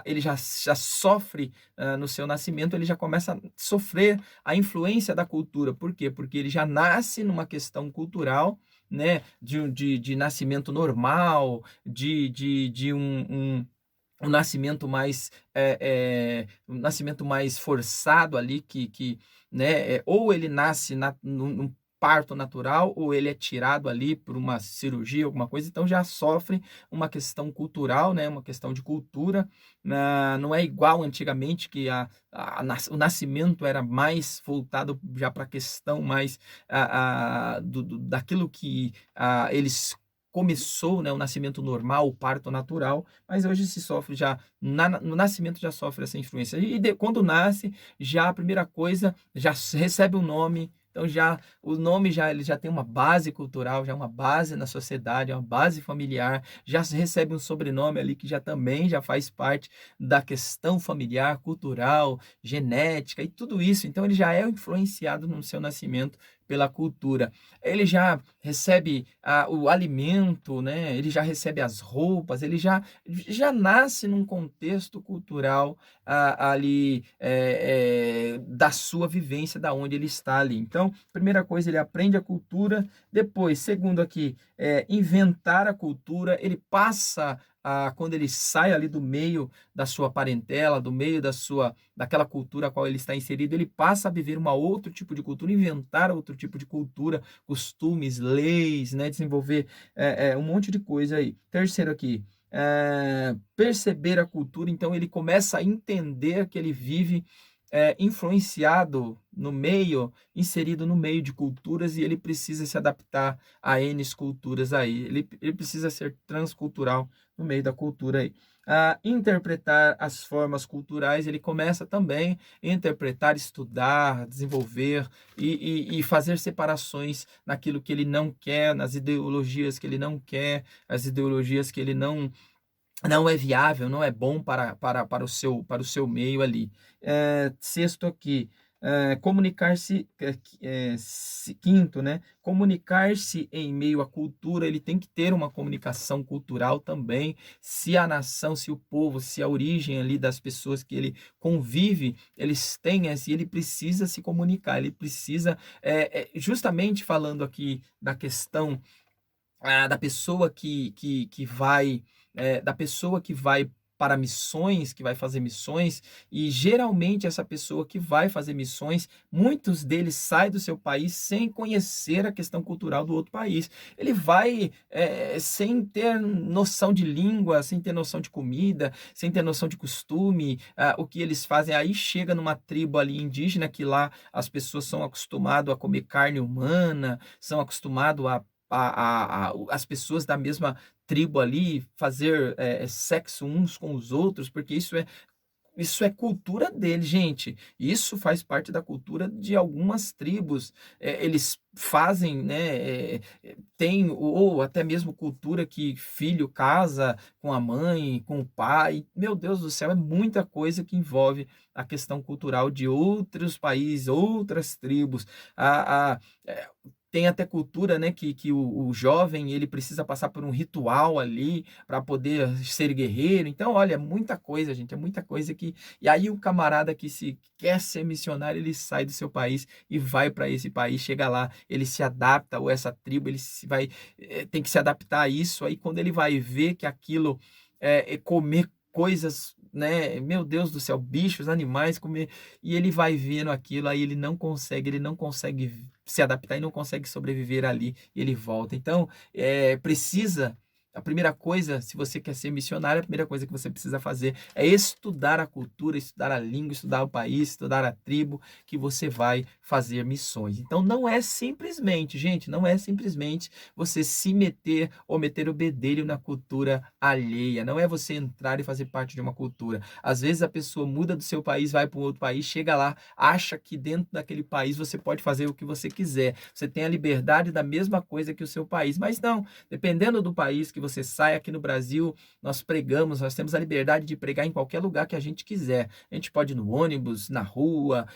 ele já sofre no seu nascimento, ele já começa a sofrer a influência da cultura. Por quê? Porque ele já nasce numa questão cultural, né? De nascimento normal, de um nascimento mais forçado ali, né? Ou ele nasce parto natural ou ele é tirado ali por uma cirurgia, alguma coisa, então já sofre uma questão cultural, né, uma questão de cultura. Não é igual antigamente, que o nascimento era mais voltado já para a questão mais daquilo que eles começou, né, o nascimento normal, o parto natural, mas hoje se sofre já, no nascimento já sofre essa influência. E quando nasce, já a primeira coisa, já recebe um nome. Então já o nome ele já tem uma base cultural, já uma base na sociedade, uma base familiar, já se recebe um sobrenome ali que já também já faz parte da questão familiar, cultural, genética e tudo isso. Então ele já é influenciado no seu nascimento pela cultura. Ele já recebe o alimento, né? Ele já recebe as roupas, ele já nasce num contexto cultural ali da sua vivência, da onde ele está ali. Então, primeira coisa, ele aprende a cultura. Depois, segundo aqui, inventar a cultura. Ele passa quando ele sai ali do meio da sua parentela, do meio daquela cultura a qual ele está inserido, ele passa a viver uma outro tipo de cultura, inventar outro tipo de cultura, costumes, leis, né? Desenvolver um monte de coisa aí. Terceiro aqui, perceber a cultura. Então ele começa a entender que ele vive influenciado no meio, inserido no meio de culturas, e ele precisa se adaptar a N culturas aí. Ele precisa ser transcultural no meio da cultura aí. Interpretar as formas culturais, ele começa também a interpretar, estudar, desenvolver e fazer separações naquilo que ele não quer, nas ideologias que ele não quer, as ideologias que ele não é viável, não é bom para o seu meio ali. Sexto aqui, comunicar-se, quinto, né? Comunicar-se em meio à cultura, ele tem que ter uma comunicação cultural também. Se a nação, se o povo, se a origem ali das pessoas que ele convive, eles têm ele precisa se comunicar, ele precisa, justamente falando aqui da questão da pessoa que vai, da pessoa que vai para missões, que vai fazer missões, e geralmente essa pessoa que vai fazer missões, muitos deles saem do seu país sem conhecer a questão cultural do outro país. Ele vai sem ter noção de língua, sem ter noção de comida, sem ter noção de costume, o que eles fazem. Aí chega numa tribo ali indígena, que lá as pessoas são acostumadas a comer carne humana, são acostumadas as pessoas da mesma tribo ali fazer sexo uns com os outros, porque isso é cultura deles, gente. Isso faz parte da cultura de algumas tribos. Eles fazem, né? Tem, ou até mesmo cultura que filho casa com a mãe, com o pai. Meu Deus do céu, é muita coisa que envolve a questão cultural de outros países, outras tribos. Tem até cultura, né, que o jovem ele precisa passar por um ritual ali para poder ser guerreiro. Então, olha, é muita coisa, gente, é muita coisa que. E aí o camarada que se quer ser missionário, ele sai do seu país e vai para esse país, chega lá, ele se adapta, ou essa tribo, tem que se adaptar a isso. Aí quando ele vai ver que aquilo é comer coisas, né? Meu Deus do céu, bichos, animais, comer, e ele vai vendo aquilo, aí ele não consegue se adaptar e não consegue sobreviver ali, e ele volta. Então, precisa. A primeira coisa, se você quer ser missionário, a primeira coisa que você precisa fazer é estudar a cultura, estudar a língua, estudar o país, estudar a tribo que você vai fazer missões. Então, não é simplesmente, gente, não é simplesmente você se meter ou meter o bedelho na cultura alheia. Não é você entrar e fazer parte de uma cultura. Às vezes a pessoa muda do seu país, vai para um outro país, chega lá, acha que dentro daquele país você pode fazer o que você quiser. Você tem a liberdade da mesma coisa que o seu país, mas não. Dependendo do país que você sai, aqui no Brasil, nós pregamos, nós temos a liberdade de pregar em qualquer lugar que a gente quiser. A gente pode ir no ônibus, na rua,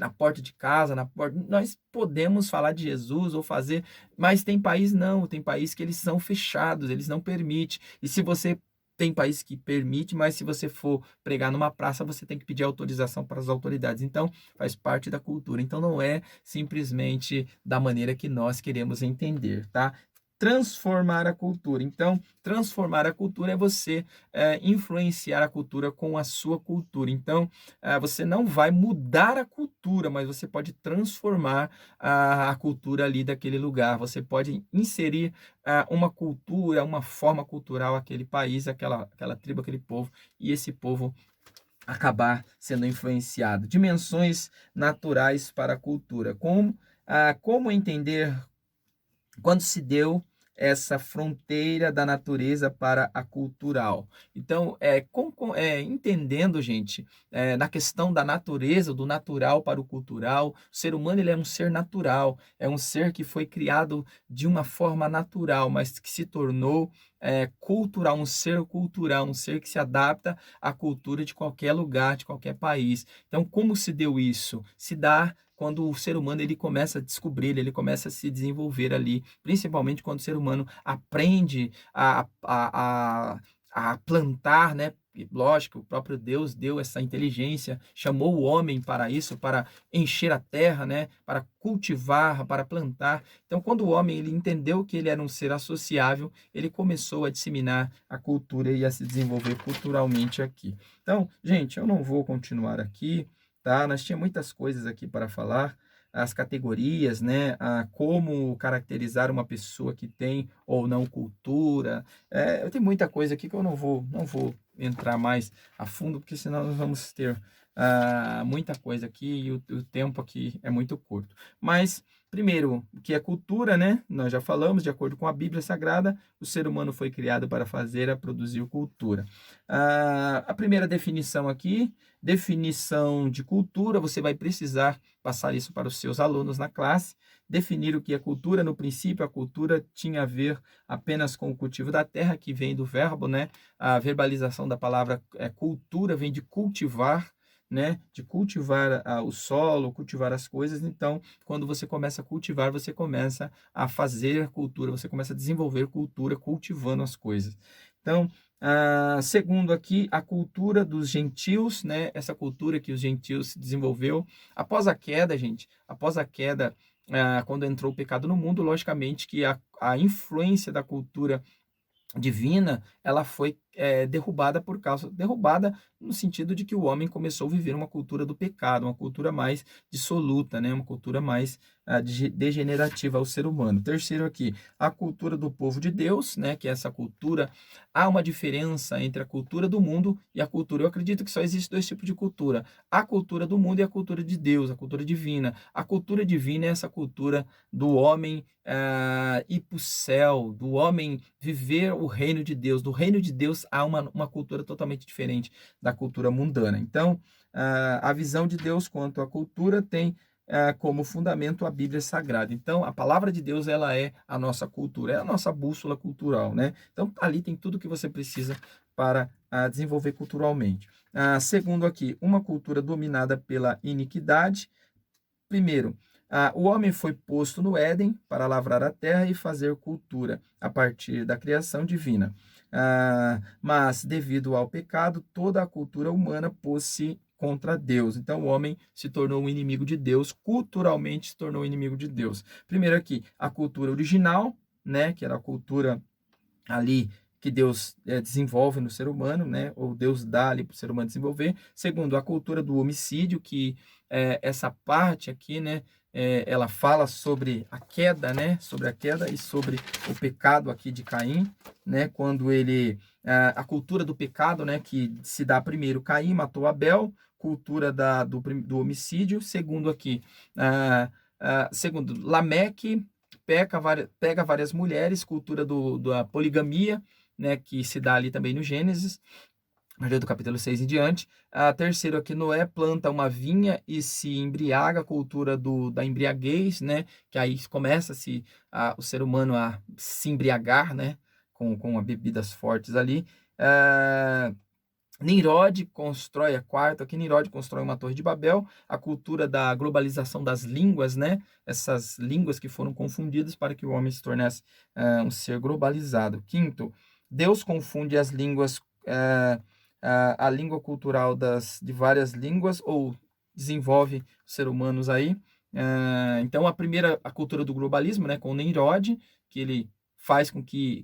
na porta de casa, nós podemos falar de Jesus ou fazer, mas tem país não, tem país que eles são fechados, eles não permitem. E se você tem país que permite, mas se você for pregar numa praça, você tem que pedir autorização para as autoridades. Então, faz parte da cultura. Então, não é simplesmente da maneira que nós queremos entender, tá? transformar a cultura. Então, transformar a cultura é você influenciar a cultura com a sua cultura. Então, você não vai mudar a cultura, mas você pode transformar a cultura ali daquele lugar. Você pode inserir uma cultura, uma forma cultural àquele país, aquela tribo, aquele povo, e esse povo acabar sendo influenciado. Dimensões naturais para a cultura. Como entender quando se deu essa fronteira da natureza para a cultural. Então, entendendo, gente, na questão da natureza, do natural para o cultural, o ser humano ele é um ser natural, é um ser que foi criado de uma forma natural, mas que se tornou cultural, um ser cultural, um ser que se adapta à cultura de qualquer lugar, de qualquer país. Então, como se deu isso? Se dá quando o ser humano ele começa a descobrir, ele começa a se desenvolver ali, principalmente quando o ser humano aprende a plantar, né? Lógico, o próprio Deus deu essa inteligência, chamou o homem para isso, para encher a terra, né? Para cultivar, para plantar. Então, quando o homem ele entendeu que ele era um ser associável, ele começou a disseminar a cultura e a se desenvolver culturalmente aqui. Então, gente, eu não vou continuar aqui, tá? Nós tínhamos muitas coisas aqui para falar, as categorias, né? Como caracterizar uma pessoa que tem ou não cultura. Eu tenho muita coisa aqui que eu não vou entrar mais a fundo, porque senão nós vamos ter muita coisa aqui e o tempo aqui é muito curto. Mas, primeiro, o que é cultura, né? Nós já falamos, de acordo com a Bíblia Sagrada, o ser humano foi criado para produzir cultura. A primeira definição aqui, definição de cultura, você vai precisar passar isso para os seus alunos na classe. Definir o que é cultura. No princípio, a cultura tinha a ver apenas com o cultivo da terra, que vem do verbo, né? A verbalização da palavra cultura vem de cultivar, né? De cultivar o solo, cultivar as coisas. Então, quando você começa a cultivar, você começa a fazer cultura, você começa a desenvolver cultura cultivando as coisas. Então, segundo aqui, a cultura dos gentios, né? Essa cultura que os gentios se desenvolveu após a queda, gente, após a queda, quando entrou o pecado no mundo, logicamente que a influência da cultura divina, ela foi derrubada no sentido de que o homem começou a viver uma cultura do pecado, uma cultura mais dissoluta, né? Uma cultura mais degenerativa ao ser humano. Terceiro aqui, a cultura do povo de Deus, né? Que é essa cultura, há uma diferença entre a cultura do mundo e a cultura. Eu acredito que só existe dois tipos de cultura: a cultura do mundo e a cultura de Deus, a cultura divina. A cultura divina é essa cultura do homem ir para o céu, do homem viver o reino de Deus. Do reino de Deus há uma cultura totalmente diferente da cultura mundana. Então, a visão de Deus quanto à cultura tem como fundamento a Bíblia Sagrada. Então, a palavra de Deus, ela é a nossa cultura, é a nossa bússola cultural, né? Então, ali tem tudo que você precisa para desenvolver culturalmente. Segundo aqui, uma cultura dominada pela iniquidade. Primeiro, o homem foi posto no Éden para lavrar a terra e fazer cultura a partir da criação divina. Mas, devido ao pecado, toda a cultura humana pôs-se contra Deus. Então, o homem se tornou um inimigo de Deus, culturalmente se tornou um inimigo de Deus. Primeiro aqui, a cultura original, né, que era a cultura ali que Deus desenvolve no ser humano, né, ou Deus dá ali para o ser humano desenvolver. Segundo, a cultura do homicídio, que essa parte aqui, né, ela fala sobre a queda, né, sobre a queda e sobre o pecado aqui de Caim, né, quando ele, a cultura do pecado, né, que se dá primeiro, Caim matou Abel, cultura do homicídio. Segundo aqui, segundo, Lameque pega várias mulheres, cultura da poligamia, né, que se dá ali também no Gênesis, a partir do capítulo 6 em diante. Terceiro aqui, Noé planta uma vinha e se embriaga, a cultura da embriaguez, né, que aí começa o ser humano a se embriagar, né, com bebidas fortes ali. Nimrod constrói aqui Nimrod constrói uma torre de Babel, a cultura da globalização das línguas, né? Essas línguas que foram confundidas para que o homem se tornasse um ser globalizado. Quinto, Deus confunde as línguas, a língua cultural de várias línguas, ou desenvolve os seres humanos aí. Então, a cultura do globalismo, né? Com Nimrod, que ele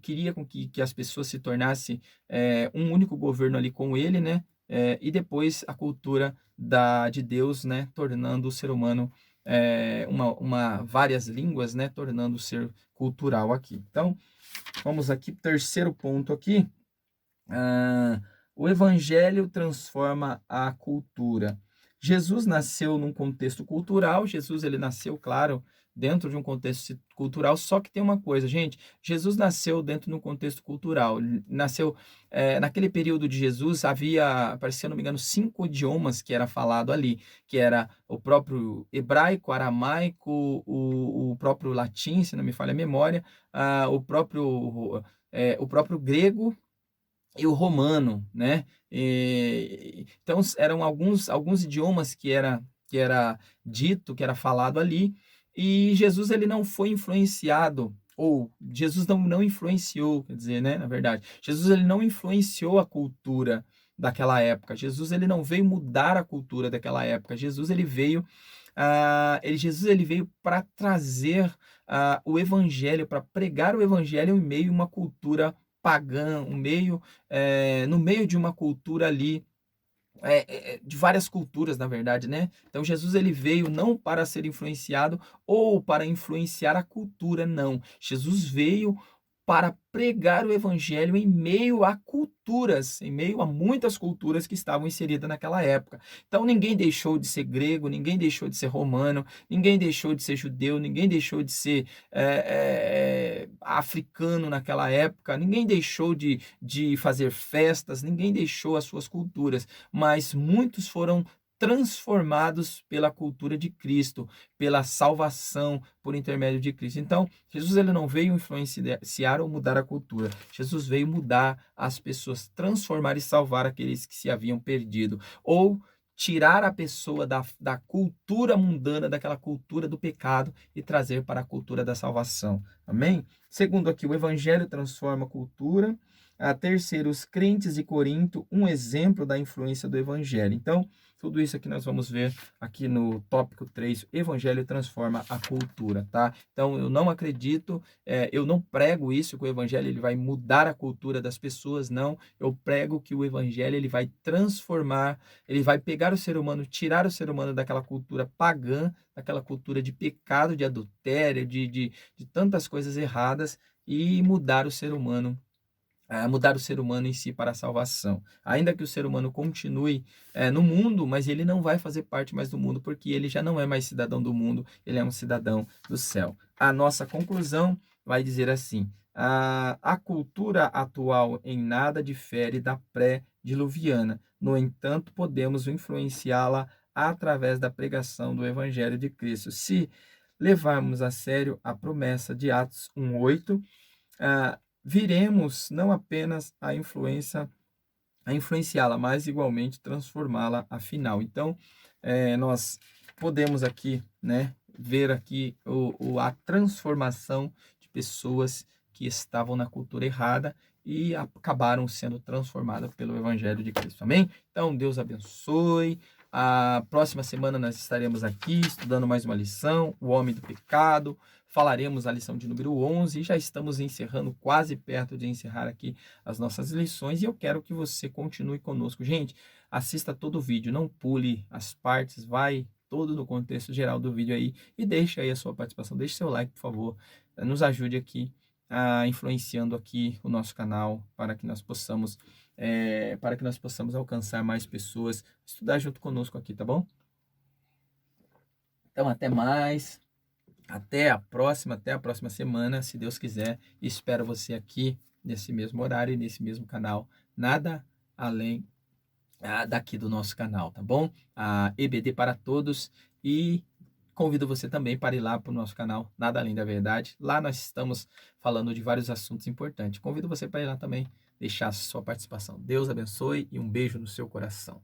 queria que as pessoas se tornassem um único governo ali com ele, né? E depois a cultura de Deus, né? Tornando o ser humano várias línguas, né? Tornando o ser cultural aqui. Então, vamos aqui, terceiro ponto aqui. O evangelho transforma a cultura. Jesus nasceu num contexto cultural, Jesus ele nasceu, claro, dentro de um contexto cultural, só que tem uma coisa, gente, Jesus nasceu dentro de um contexto cultural, nasceu, naquele período de Jesus, havia, se eu não me engano, 5 idiomas que era falado ali, que era o próprio hebraico, aramaico, o próprio latim, se não me falha a memória, o próprio grego, e o romano, né? Então eram alguns idiomas que era dito, que era falado ali, e Jesus ele não foi influenciado, ou Jesus não influenciou, quer dizer, né? Na verdade, Jesus ele não influenciou a cultura daquela época. Jesus ele não veio mudar a cultura daquela época. Jesus ele veio para trazer o evangelho, para pregar o evangelho em meio a uma cultura pagã, no meio de uma cultura ali, de várias culturas, na verdade, né? Então Jesus ele veio não para ser influenciado ou para influenciar a cultura, não. Jesus veio para pregar o evangelho em meio a culturas, em meio a muitas culturas que estavam inseridas naquela época. Então ninguém deixou de ser grego, ninguém deixou de ser romano, ninguém deixou de ser judeu, ninguém deixou de ser africano naquela época, ninguém deixou de fazer festas, ninguém deixou as suas culturas, mas muitos foram transformados pela cultura de Cristo, pela salvação por intermédio de Cristo. Então, Jesus ele não veio influenciar ou mudar a cultura. Jesus veio mudar as pessoas, transformar e salvar aqueles que se haviam perdido, ou tirar a pessoa da cultura mundana, daquela cultura do pecado, e trazer para a cultura da salvação. Amém? Segundo aqui, o evangelho transforma a cultura. Terceiro, os crentes de Corinto, um exemplo da influência do evangelho. Então, tudo isso aqui nós vamos ver aqui no tópico 3, evangelho transforma a cultura, tá? Então, eu não acredito, eu não prego isso, que o evangelho ele vai mudar a cultura das pessoas, não. Eu prego que o evangelho ele vai transformar, ele vai pegar o ser humano, tirar o ser humano daquela cultura pagã, daquela cultura de pecado, de adultério, de tantas coisas erradas, e mudar o ser humano, em si para a salvação. Ainda que o ser humano continue no mundo, mas ele não vai fazer parte mais do mundo, porque ele já não é mais cidadão do mundo, ele é um cidadão do céu. A nossa conclusão vai dizer assim: a cultura atual em nada difere da pré-diluviana. No entanto, podemos influenciá-la através da pregação do Evangelho de Cristo, se levarmos a sério a promessa de Atos 1:8. Viremos não apenas a influenciá-la, mas igualmente transformá-la afinal. Então, nós podemos aqui, né, ver aqui a transformação de pessoas que estavam na cultura errada e acabaram sendo transformadas pelo Evangelho de Cristo. Amém? Então, Deus abençoe. A próxima semana nós estaremos aqui estudando mais uma lição, o homem do pecado. Falaremos a lição de número 11 e já estamos encerrando, quase perto de encerrar aqui as nossas lições, e eu quero que você continue conosco. Gente, assista todo o vídeo, não pule as partes, vai todo no contexto geral do vídeo aí e deixe aí a sua participação, deixe seu like, por favor, nos ajude aqui, influenciando aqui o nosso canal para que nós possamos alcançar mais pessoas, estudar junto conosco aqui, tá bom? Então, até mais. Até a próxima semana, se Deus quiser. Espero você aqui nesse mesmo horário e nesse mesmo canal. Nada além daqui do nosso canal, tá bom? A EBD para todos. E convido você também para ir lá para o nosso canal, Nada Além da Verdade. Lá nós estamos falando de vários assuntos importantes. Convido você para ir lá também, deixar a sua participação. Deus abençoe e um beijo no seu coração.